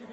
Was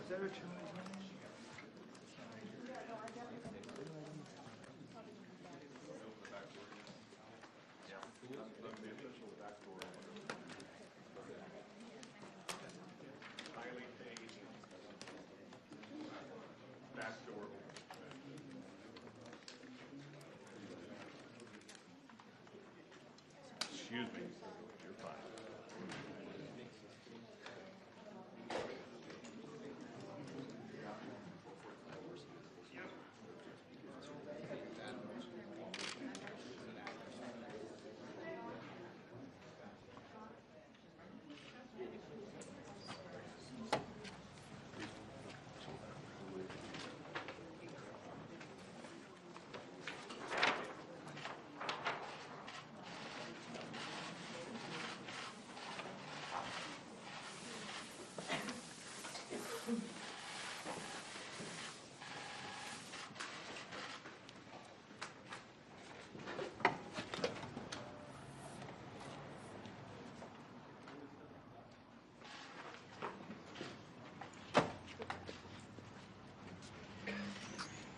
that Richard? Excuse me. You're fine.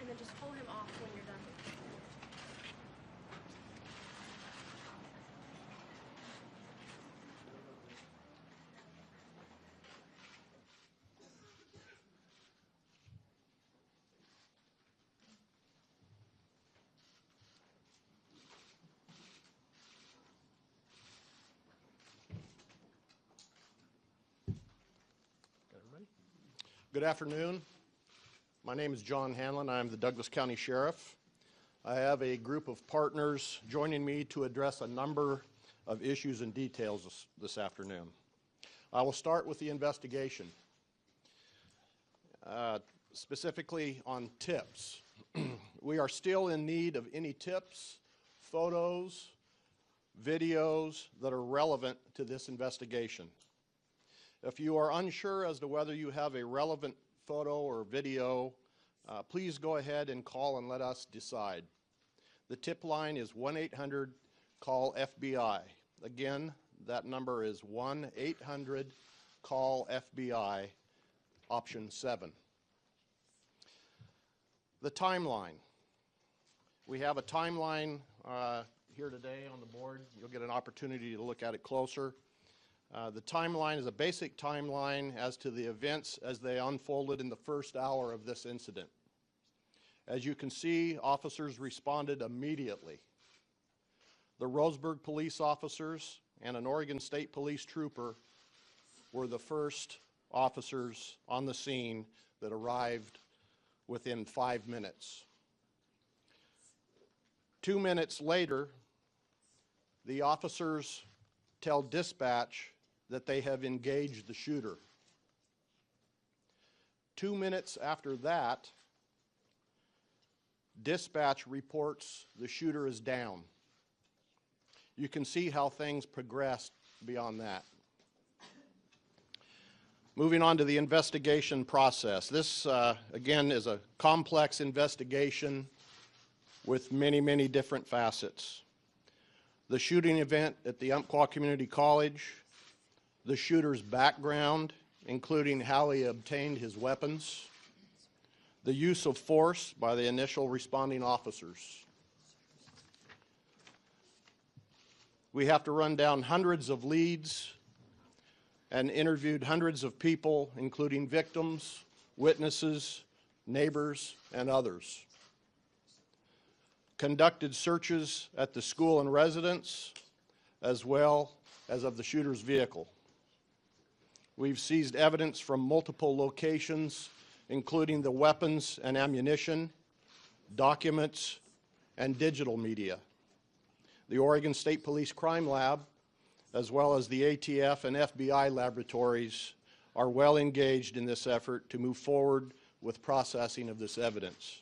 And then just pull him off when you're done. Good afternoon. My name is John Hanlon. I'm the Douglas County Sheriff. I have a group of partners joining me to address a number of issues and details this afternoon. I will start with the investigation, specifically on tips. We are still in need of any tips, photos, videos that are relevant to this investigation. If you are unsure as to whether you have a relevant photo or video, please go ahead and call and let us decide. The tip line is 1-800-CALL-FBI. Again, that number is 1-800-CALL-FBI, option 7. The timeline. We have a timeline here today on the board. You'll get an opportunity to look at it closer. The timeline is a basic timeline as to the events as they unfolded in the first hour of this incident. As you can see, officers responded immediately. The Roseburg police officers and an Oregon State Police trooper were the first officers on the scene that arrived within 5 minutes. 2 minutes later, the officers tell dispatch that they have engaged the shooter. 2 minutes after that, dispatch reports the shooter is down. You can see how things progressed beyond that. Moving on to the investigation process. This, again, is a complex investigation with many, many different facets. The shooting event at the Umpqua Community College, the shooter's background, including how he obtained his weapons, the use of force by the initial responding officers. We have to run down hundreds of leads and interviewed hundreds of people, including victims, witnesses, neighbors, and others. Conducted searches at the school and residence, as well as of the shooter's vehicle. We've seized evidence from multiple locations, including the weapons and ammunition, documents, and digital media. The Oregon State Police Crime Lab, as well as the ATF and FBI laboratories, are well engaged in this effort to move forward with processing of this evidence.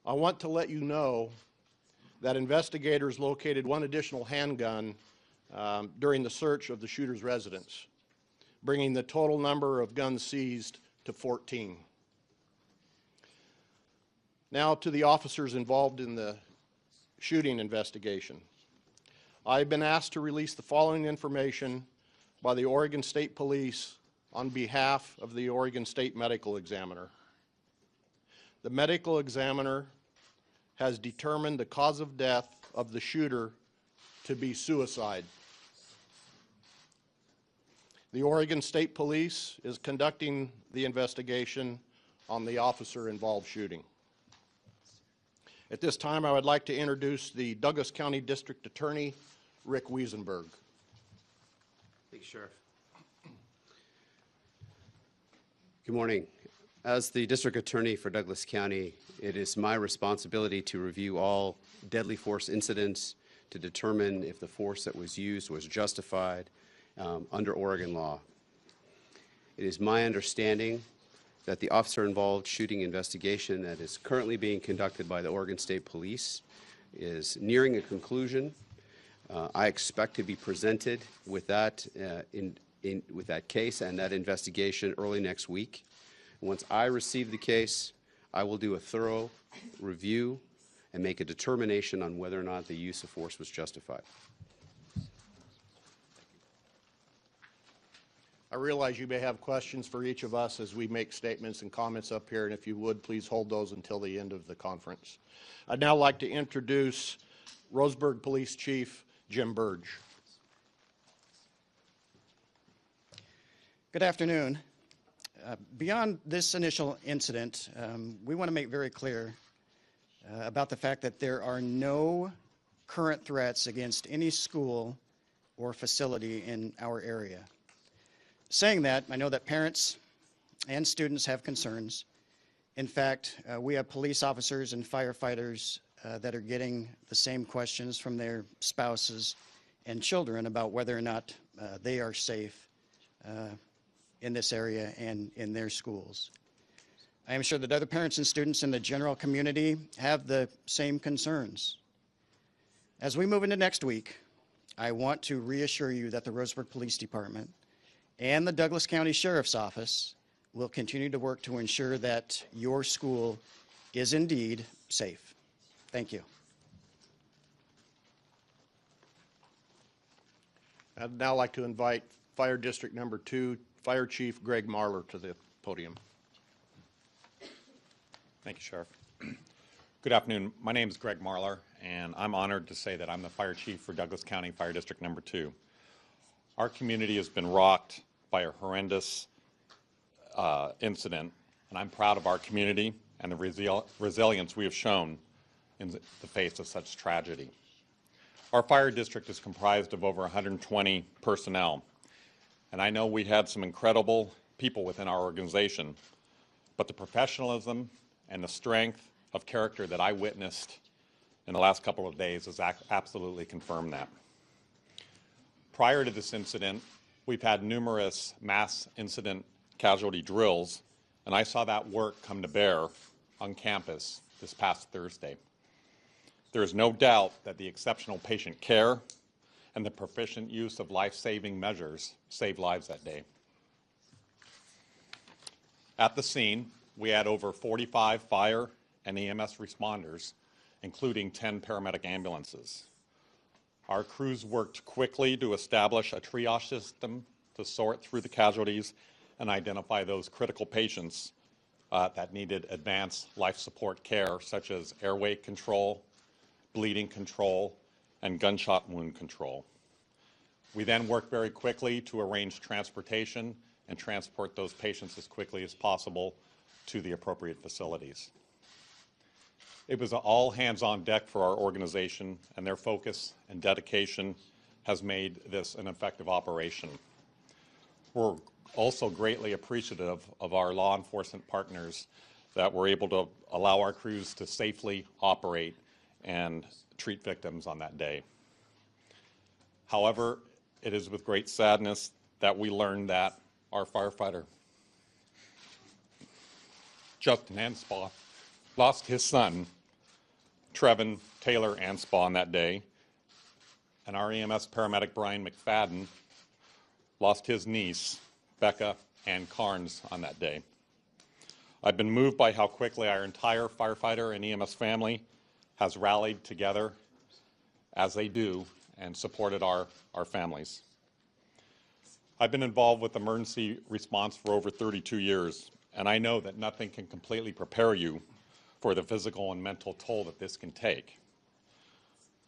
I want to let you know that investigators located one additional handgun during the search of the shooter's residence, bringing the total number of guns seized to 14. Now to the officers involved in the shooting investigation. I've been asked to release the following information by the Oregon State Police on behalf of the Oregon State Medical Examiner. The medical examiner has determined the cause of death of the shooter to be suicide. The Oregon State Police is conducting the investigation on the officer-involved shooting. At this time, I would like to introduce the Douglas County District Attorney, Rick Wiesenberg. Thank you, Sheriff. Good morning. As the District Attorney for Douglas County, it is my responsibility to review all deadly force incidents to determine if the force that was used was justified under Oregon law. It is my understanding that the officer-involved shooting investigation that is currently being conducted by the Oregon State Police is nearing a conclusion. I expect to be presented with that with that case and that investigation early next week. Once I receive the case, I will do a thorough review and make a determination on whether or not the use of force was justified. I realize you may have questions for each of us as we make statements and comments up here, and if you would, please hold those until the end of the conference. I'd now like to introduce Roseburg Police Chief Jim Burge. Good afternoon. Beyond this initial incident, we want to make very clear about the fact that there are no current threats against any school or facility in our area. Saying that, I know that parents and students have concerns. In fact, we have police officers and firefighters that are getting the same questions from their spouses and children about whether or not they are safe in this area and in their schools. I am sure that other parents and students in the general community have the same concerns. As we move into next week, I want to reassure you that the Roseburg Police Department and the Douglas County Sheriff's Office will continue to work to ensure that your school is indeed safe. Thank you. I'd now like to invite Fire District Number 2, Fire Chief Greg Marler to the podium. Thank you, Sheriff. Good afternoon. My name is Greg Marler, and I'm honored to say that I'm the Fire Chief for Douglas County Fire District Number 2. Our community has been rocked by a horrendous incident, and I'm proud of our community and the resilience we have shown in the face of such tragedy. Our fire district is comprised of over 120 personnel, and I know we had some incredible people within our organization, but the professionalism and the strength of character that I witnessed in the last couple of days has absolutely confirmed that. Prior to this incident, we've had numerous mass incident casualty drills, and I saw that work come to bear on campus this past Thursday. There is no doubt that the exceptional patient care and the proficient use of life-saving measures saved lives that day. At the scene, we had over 45 fire and EMS responders, including 10 paramedic ambulances. Our crews worked quickly to establish a triage system to sort through the casualties and identify those critical patients that needed advanced life support care, such as airway control, bleeding control, and gunshot wound control. We then worked very quickly to arrange transportation and transport those patients as quickly as possible to the appropriate facilities. It was all hands on deck for our organization, and their focus and dedication has made this an effective operation. We're also greatly appreciative of our law enforcement partners that were able to allow our crews to safely operate and treat victims on that day. However, it is with great sadness that we learned that our firefighter, Justin Anspaugh, lost his son, Trevin Taylor Anspaugh, on that day, and our EMS paramedic, Brian McFadden, lost his niece, Becca Ann Carnes, on that day. I've been moved by how quickly our entire firefighter and EMS family has rallied together, as they do, and supported our families. I've been involved with emergency response for over 32 years, and I know that nothing can completely prepare you for the physical and mental toll that this can take.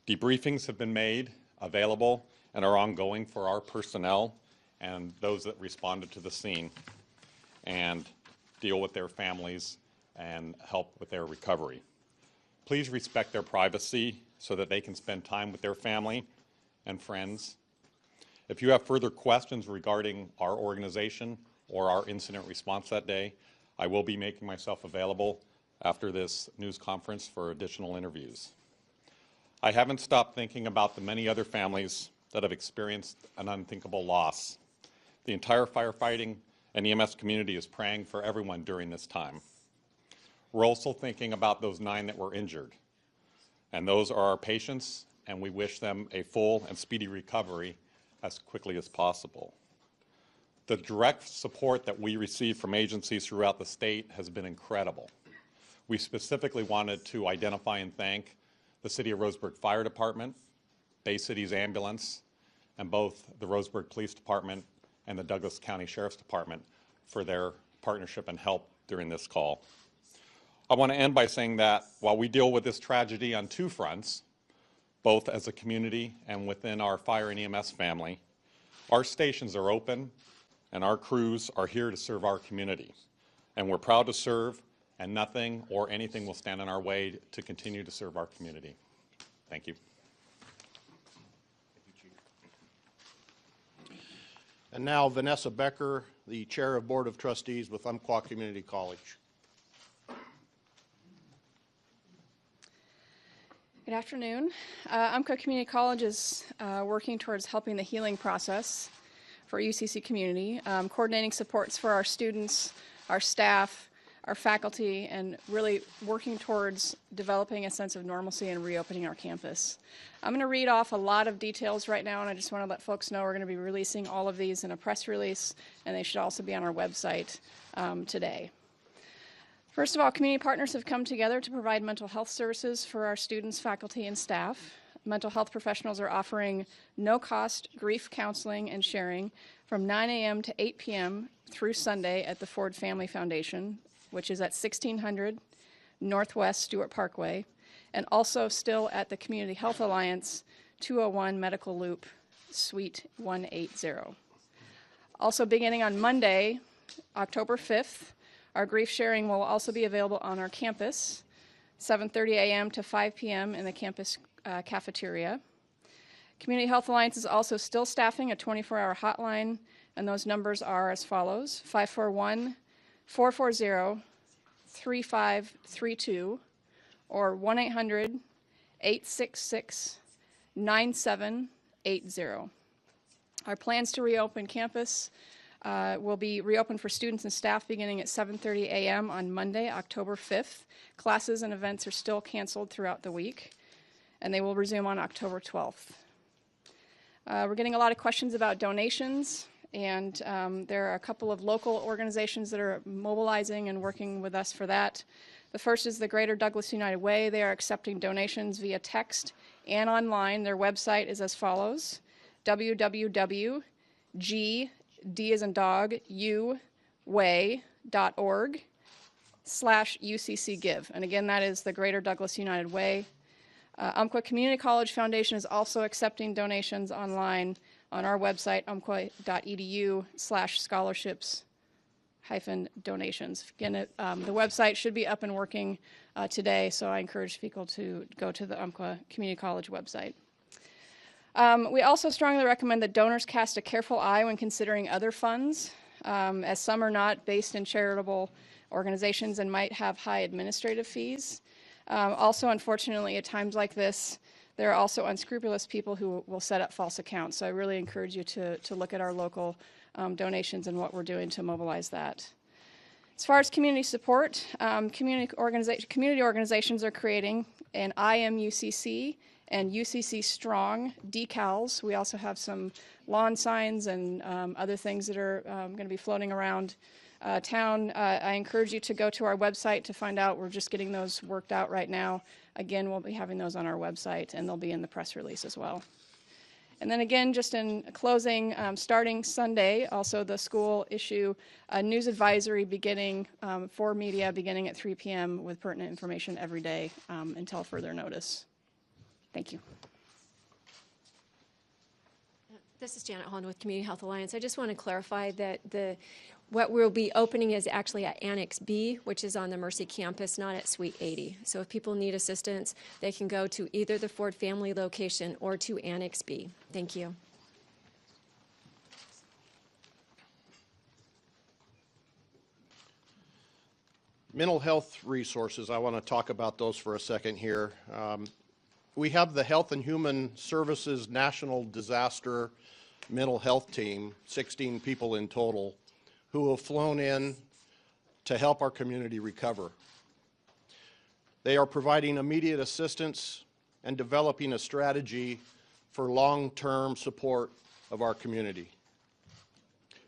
Debriefings have been made available and are ongoing for our personnel and those that responded to the scene, and deal with their families and help with their recovery. Please respect their privacy so that they can spend time with their family and friends. If you have further questions regarding our organization or our incident response that day, I will be making myself available after this news conference for additional interviews. I haven't stopped thinking about the many other families that have experienced an unthinkable loss. The entire firefighting and EMS community is praying for everyone during this time. We're also thinking about those 9 that were injured, and those are our patients, and we wish them a full and speedy recovery as quickly as possible. The direct support that we receive from agencies throughout the state has been incredible. We specifically wanted to identify and thank the City of Roseburg Fire Department, Bay City's ambulance, and both the Roseburg Police Department and the Douglas County Sheriff's Department for their partnership and help during this call. I want to end by saying that while we deal with this tragedy on 2 fronts, both as a community and within our fire and EMS family, our stations are open and our crews are here to serve our community. And we're proud to serve, and nothing or anything will stand in our way to continue to serve our community. Thank you. And now Vanessa Becker, the Chair of Board of Trustees with Umpqua Community College. Good afternoon. Umpqua Community College is working towards helping the healing process for UCC community, coordinating supports for our students, our staff, our faculty, and really working towards developing a sense of normalcy and reopening our campus. I'm going to read off a lot of details right now, and I just want to let folks know we're going to be releasing all of these in a press release, and they should also be on our website today. First of all, community partners have come together to provide mental health services for our students, faculty, and staff. Mental health professionals are offering no-cost grief counseling and sharing from 9 a.m. to 8 p.m. through Sunday at the Ford Family Foundation, which is at 1600 Northwest Stewart Parkway, and also still at the Community Health Alliance, 201 Medical Loop, Suite 180. Also beginning on Monday, October 5th, our grief sharing will also be available on our campus, 7:30 a.m. to 5 p.m. in the campus cafeteria. Community Health Alliance is also still staffing a 24-hour hotline, and those numbers are as follows: 541-440-3532 or 1-800-866-9780. Our plans to reopen campus will be reopened for students and staff beginning at 7:30 a.m. on Monday, October 5th. Classes and events are still canceled throughout the week, and they will resume on October 12th. We're getting a lot of questions about donations, and there are a couple of local organizations that are mobilizing and working with us for that. The first is the Greater Douglas United Way. They are accepting donations via text and online. Their website is as follows: www.gdasindog.org/UCCGive. And again, that is the Greater Douglas United Way. Umpqua Community College Foundation is also accepting donations online on our website, umpqua.edu/scholarships-donations. Again, the website should be up and working today, so I encourage people to go to the Umpqua Community College website. We also strongly recommend that donors cast a careful eye when considering other funds, as some are not based in charitable organizations and might have high administrative fees. Also, unfortunately, at times like this, there are also unscrupulous people who will set up false accounts. So I really encourage you to look at our local donations and what we're doing to mobilize that. As far as community support, community organizations are creating an IMUCC and UCC Strong decals. We also have some lawn signs and other things that are going to be floating around town. I encourage you to go to our website to find out. We're just getting those worked out right now. Again, we'll be having those on our website, and they'll be in the press release as well. And then again, just in closing, starting Sunday, also the school issue a news advisory beginning for media beginning at 3 p.m. with pertinent information every day until further notice. Thank you. This is Janet Holland with Community Health Alliance. I just want to clarify that what we'll be opening is actually at Annex B, which is on the Mercy campus, not at Suite 80. So if people need assistance, they can go to either the Ford Family location or to Annex B. Thank you. Mental health resources, I want to talk about those for a second here. We have the Health and Human Services National Disaster Mental Health Team, 16 people in total, who have flown in to help our community recover. They are providing immediate assistance and developing a strategy for long-term support of our community.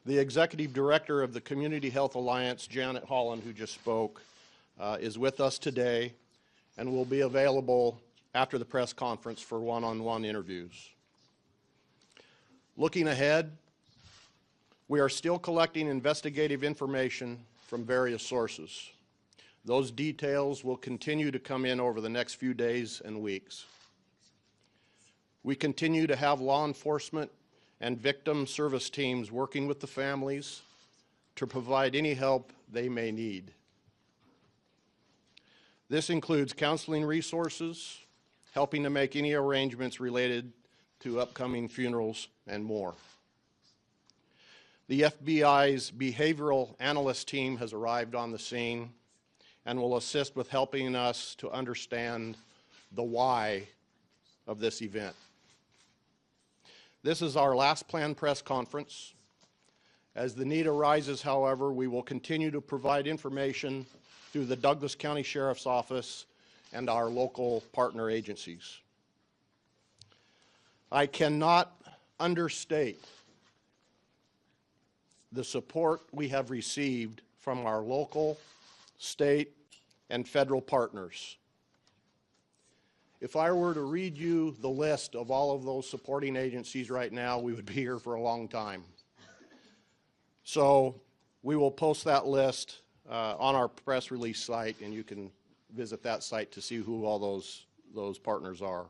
The Executive Director of the Community Health Alliance, Janet Holland, who just spoke, is with us today and will be available after the press conference for one-on-one interviews. Looking ahead, we are still collecting investigative information from various sources. Those details will continue to come in over the next few days and weeks. We continue to have law enforcement and victim service teams working with the families to provide any help they may need. This includes counseling resources, helping to make any arrangements related to upcoming funerals, and more. The FBI's behavioral analyst team has arrived on the scene and will assist with helping us to understand the why of this event. This is our last planned press conference. As the need arises, however, we will continue to provide information through the Douglas County Sheriff's Office and our local partner agencies. I cannot understate the support we have received from our local, state, and federal partners. If I were to read you the list of all of those supporting agencies right now, we would be here for a long time. So we will post that list on our press release site, and you can visit that site to see who all those partners are.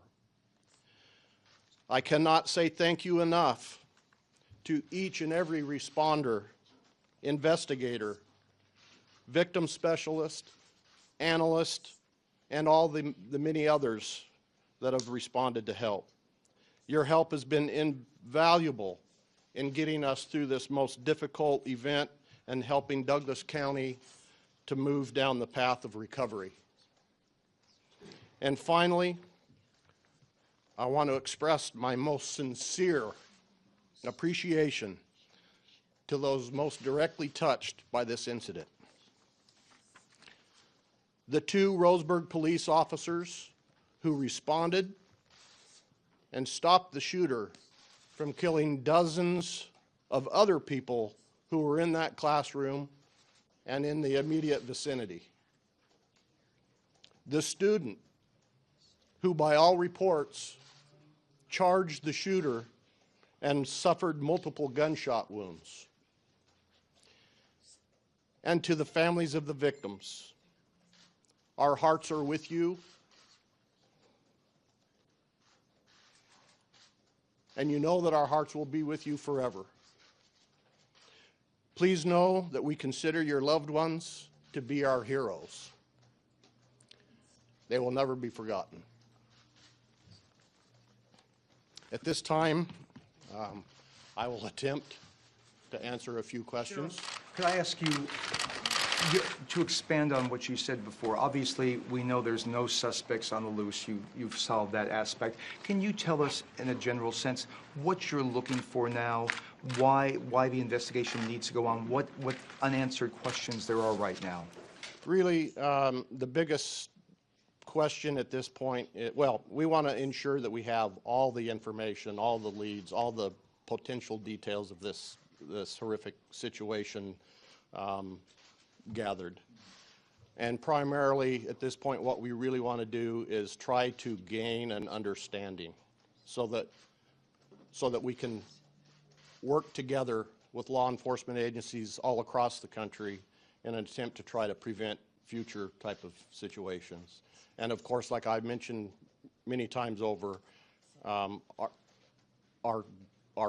I cannot say thank you enough to each and every responder, investigator, victim specialist, analyst, and all the many others that have responded to help. Your help has been invaluable in getting us through this most difficult event and helping Douglas County to move down the path of recovery. And finally, I want to express my most sincere appreciation to those most directly touched by this incident. The 2 Roseburg police officers who responded and stopped the shooter from killing dozens of other people who were in that classroom and in the immediate vicinity. The student who, by all reports, charged the shooter and suffered multiple gunshot wounds. And to the families of the victims, our hearts are with you, and you know that our hearts will be with you forever. Please know that we consider your loved ones to be our heroes. They will never be forgotten. At this time, I will attempt to answer a few questions. Could I ask you to expand on what you said before? Obviously, we know there's no suspects on the loose. You've solved that aspect. Can you tell us, in a general sense, what you're looking for now? Why the investigation needs to go on? What unanswered questions there are right now? Really, the biggest question at this point, well, we want to ensure that we have all the information, all the leads, all the potential details of this horrific situation gathered. And primarily, at this point, what we really want to do is try to gain an understanding so that we can work together with law enforcement agencies all across the country in an attempt to try to prevent future type of situations. And of course, like I've mentioned many times over, our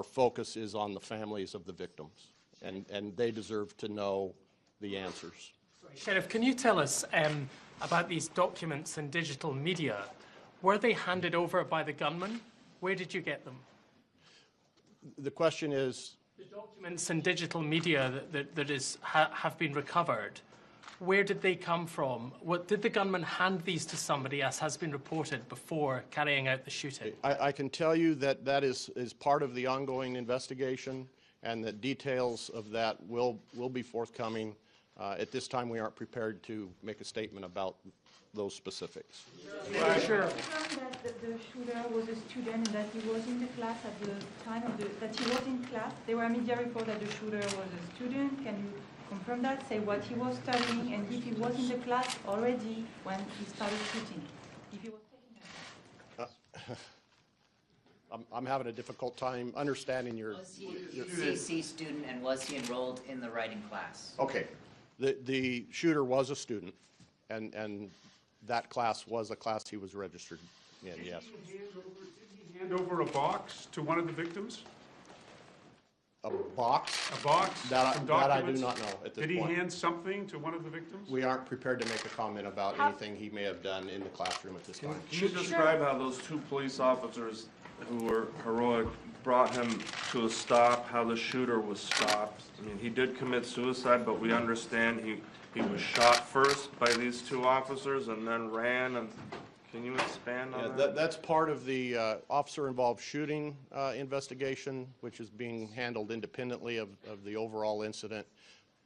focus is on the families of the victims, and they deserve to know the answers. Sheriff, can you tell us about these documents and digital media? Were they handed over by the gunman? Where did you get them? The question is... The documents and digital media that have been recovered, where did they come from? Did the gunman hand these to somebody, as has been reported, before carrying out the shooting? I can tell you that is part of the ongoing investigation, and that details of that will be forthcoming. At this time, we aren't prepared to make a statement about those specifics. Sure. That the shooter was a student and that he was in the class at the time of that he was in class. There were media reports that the shooter was a student. Can you confirm that? Say what he was studying and if he was in the class already when he started shooting. If he was taking that. I'm having a difficult time understanding your... Was he a UCC student and was he enrolled in the writing class? Okay. The shooter was a student, and that class was a class he was registered in, yes. Did he hand over a box to one of the victims? A box? A box? That some I do documents? not know at this point. Did he hand something to one of the victims? We aren't prepared to make a comment about anything he may have done in the classroom at this time. Can you describe how those 2 police officers who were heroic brought him to a stop, how the shooter was stopped? I mean, he did commit suicide, but we understand he was shot first by these 2 officers and then ran. And can you expand on that? That's part of the officer-involved shooting investigation, which is being handled independently of the overall incident.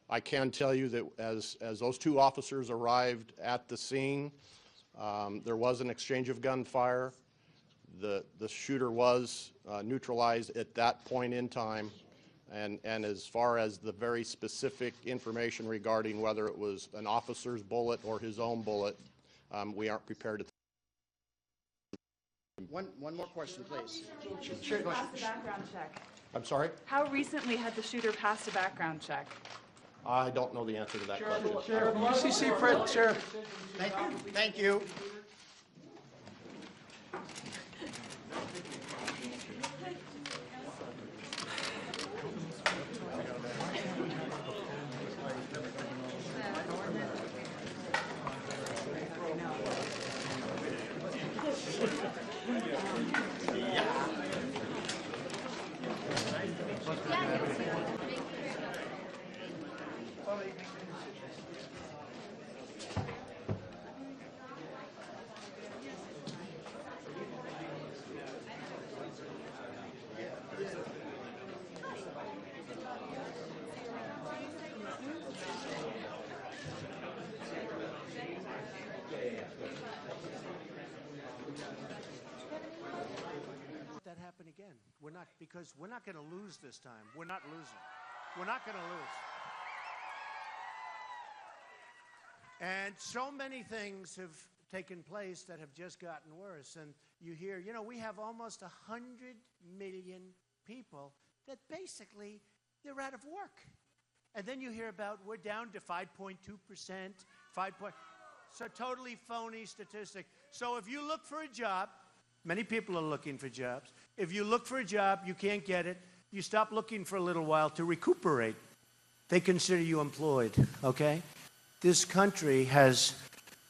I can tell you that as those 2 officers arrived at the scene, there was an exchange of gunfire. The shooter was neutralized at that point in time, and as far as the very specific information regarding whether it was an officer's bullet or his own bullet, we aren't prepared to. One more question, please. Sure. Passed a background check. I'm sorry? How recently had the shooter passed a background check? I don't know the answer to that question. Sheriff, UCC Fred, Sheriff. Thank you. That happen again. Because we're not going to lose this time. We're not losing. We're not going to lose. And so many things have taken place that have just gotten worse. And you hear, we have almost 100 million people that basically they're out of work. And then you hear about we're down to 5.2%, so totally phony statistic. So if you look for a job, many people are looking for jobs. If you look for a job, you can't get it, you stop looking for a little while to recuperate. They consider you employed, okay? This country has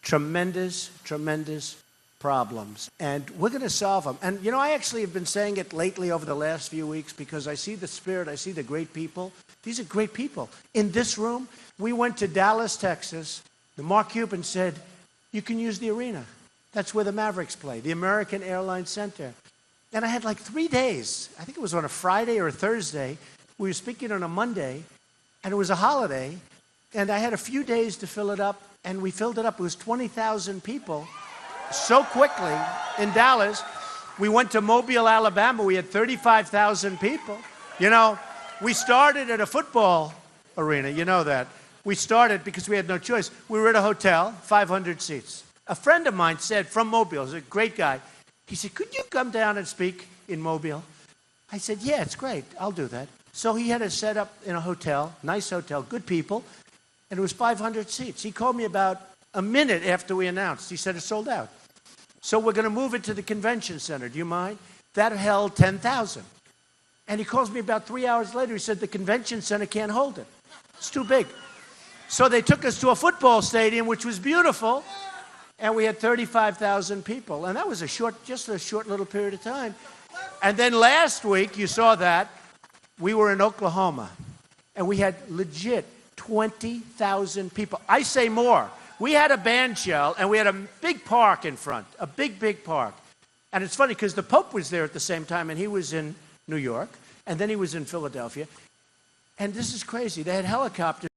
tremendous, tremendous problems, and we're going to solve them. And, I actually have been saying it lately over the last few weeks because I see the spirit, I see the great people. These are great people. In this room, we went to Dallas, Texas. The Mark Cuban said, you can use the arena. That's where the Mavericks play, the American Airlines Center. And I had like 3 days. I think it was on a Friday or a Thursday. We were speaking on a Monday, and it was a holiday. And I had a few days to fill it up, and we filled it up. It was 20,000 people so quickly in Dallas. We went to Mobile, Alabama. We had 35,000 people. We started at a football arena. You know that. We started because we had no choice. We were at a hotel, 500 seats. A friend of mine said, from Mobile, he's a great guy, he said, could you come down and speak in Mobile? I said, yeah, it's great. I'll do that. So he had us set up in a hotel, nice hotel, good people, and it was 500 seats. He called me about a minute after we announced. He said, it's sold out. So we're going to move it to the convention center. Do you mind? That held 10,000. And he calls me about 3 hours later. He said, the convention center can't hold it. It's too big. So they took us to a football stadium, which was beautiful, and we had 35,000 people. And that was just a short little period of time. And then last week, you saw that, we were in Oklahoma, and we had legit 20,000 people. I say more. We had a band shell, and we had a big park in front, a big, big park. And it's funny, because the Pope was there at the same time, and he was in New York, and then he was in Philadelphia. And this is crazy. They had helicopters.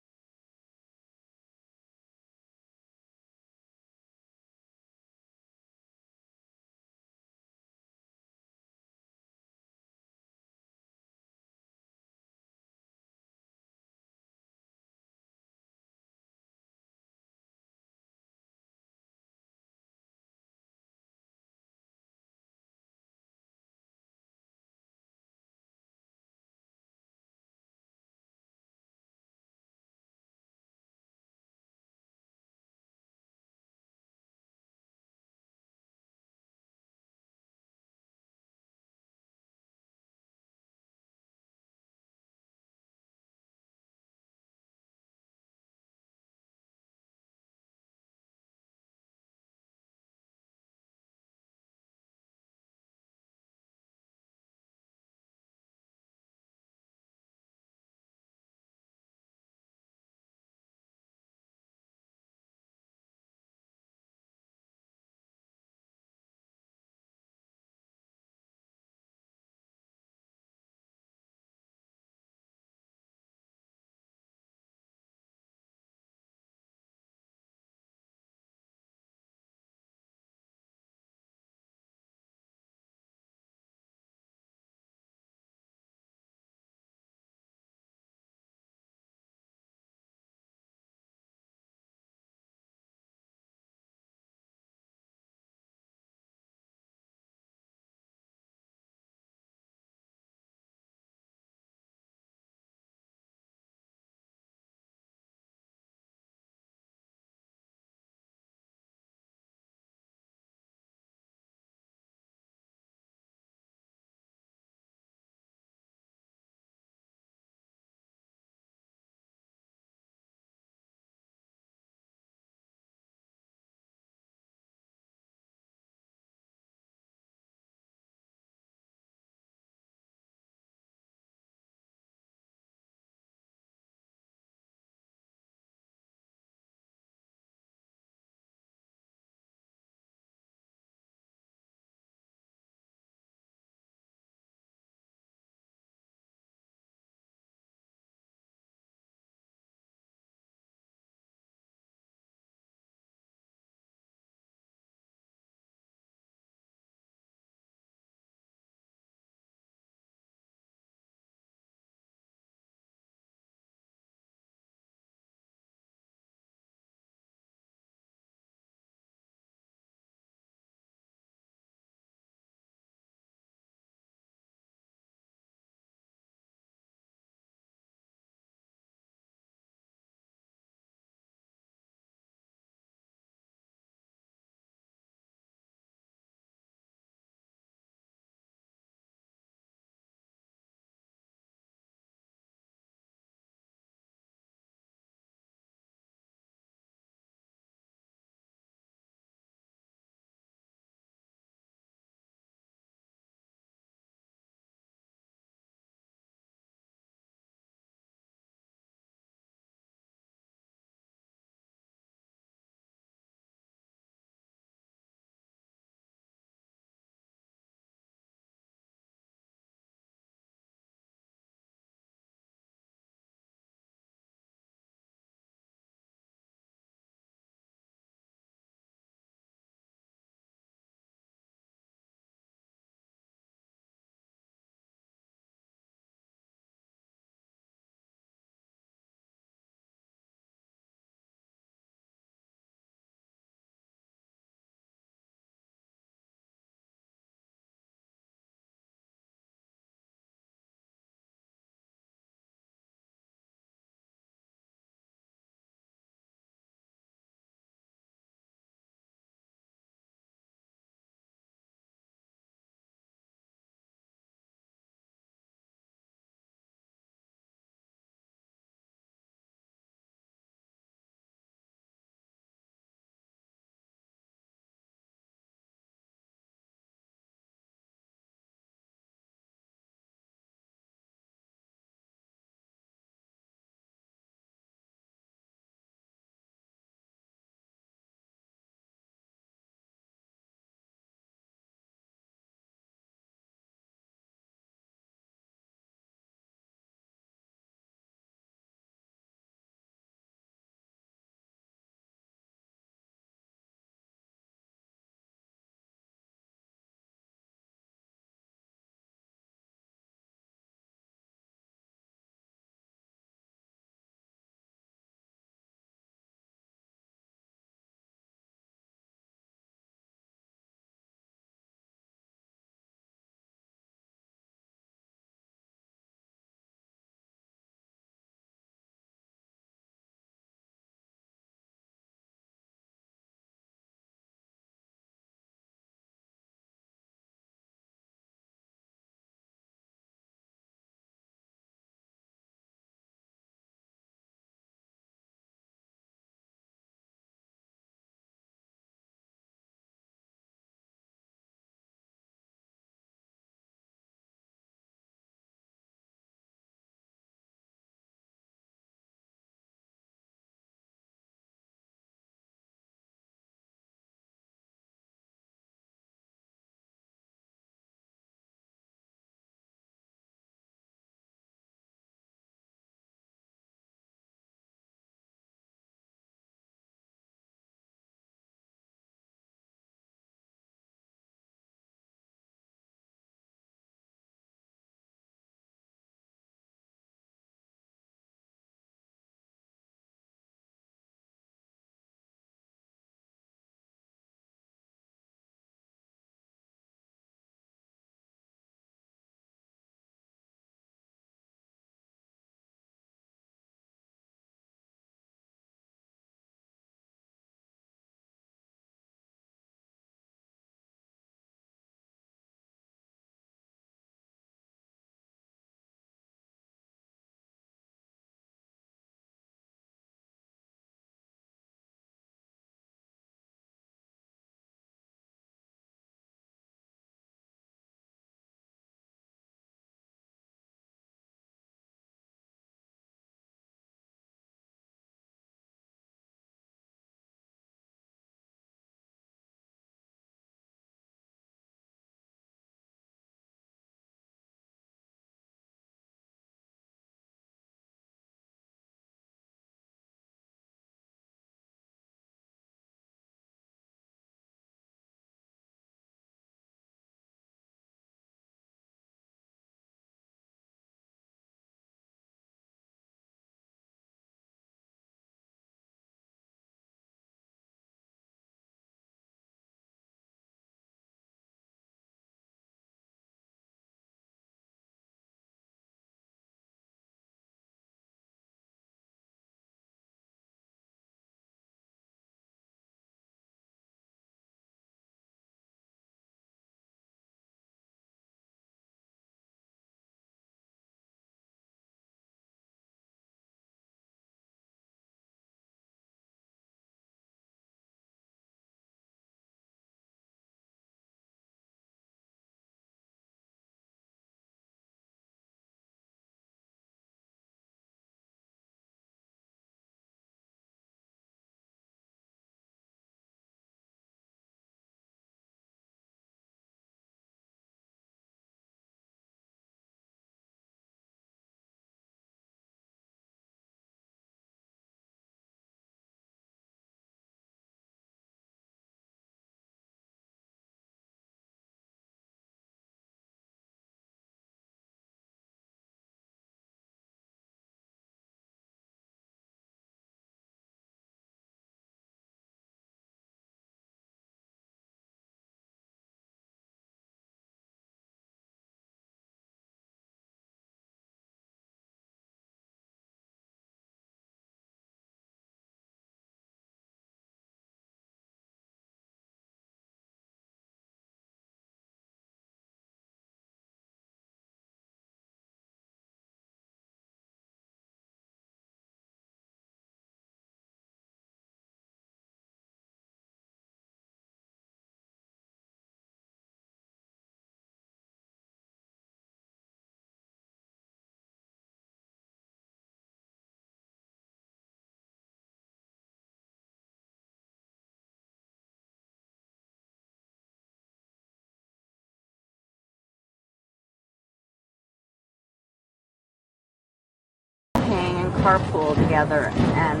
carpool together, and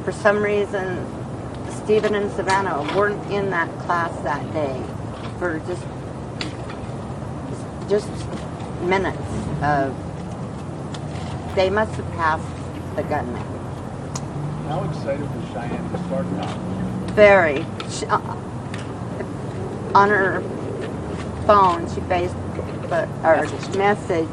for some reason, Stephen and Savannah weren't in that class that day for just minutes of. They must have passed the gunman. How excited was Cheyenne to start college? Very. On her phone, she Facebook or message,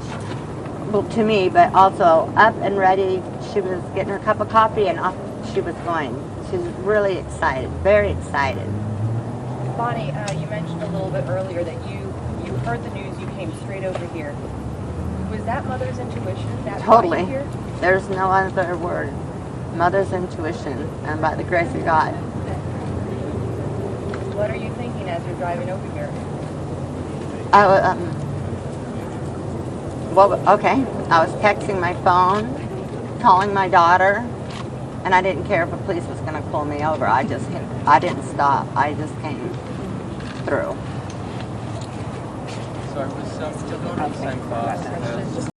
well, to me, but also up and ready. She was getting her cup of coffee and off she was going. She's really excited, very excited. Bonnie, you mentioned a little bit earlier that you heard the news, you came straight over here. Was that mother's intuition? That Totally. brought you here? There's no other word. Mother's intuition, and by the grace of God. What are you thinking as you're driving over here? Okay. I was texting my phone, calling my daughter, and I didn't care if a police was going to pull me over. I didn't stop. I just came through. So I was still going to the same class.